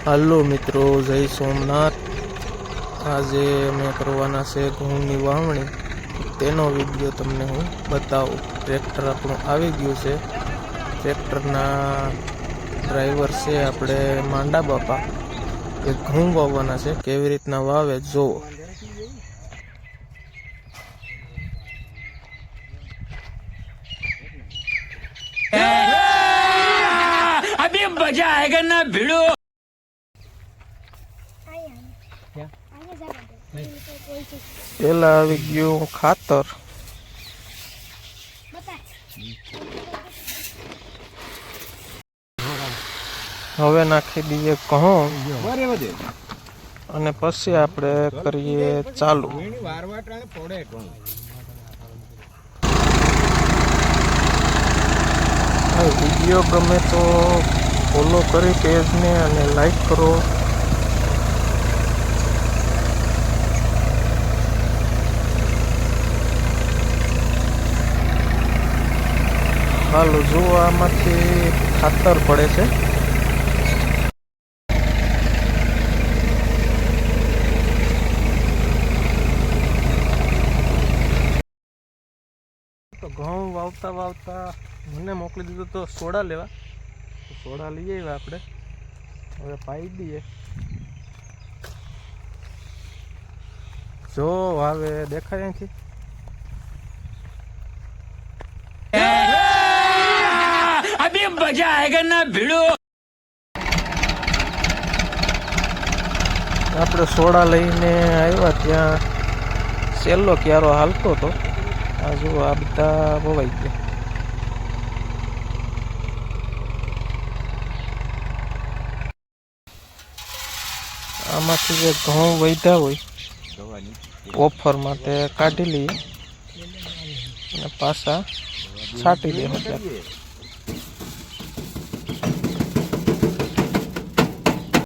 હાલો મિત્રો, જય સોમનાથ। આજે અમે કરવાના છે ઘઉંની વાવણી, તેનો વિડીયો તમને હું બતાવું। ટ્રેક્ટર આપણું આવી ગયું છે। ટ્રેક્ટરના ડ્રાઈવર છે આપણે માંડા બાપા। એ ઘઉં વાવવાના છે, કેવી રીતના વાવે જોવો। अभी मजा आएगा ना भिड़ो। પેલા આવી ગયું ખાતર, હવે નાખી દઈએ ઘઉં અને પછી આપણે કરીએ ચાલુ। વિડીયો ગમે તો ફોલો કરી પેજને અને લાઈક કરો। હાલો જો આમાંથી ખાતર પડે છે। તો ઘઉં વાવતા વાવતા મને મોકલી દીધું તો સોડા લેવા, તો સોડા લઈ આવ્યા આપણે। હવે પાઈ દઈએ, જો વાવે દેખાય અહીંથી। अभी मजा आएगा ना भिड़ो। આપણે સોડા લઈને આવ્યા, ત્યાં સેલો ક્યારો હાલતો હતો। આ જો આ બધા વવાઈ ગયા। આમાંથી જે ઘઉં વધ્યા હોય ઓફરમાં તે કાઢી લઈએ અને પાછા છાંટી દઈએ।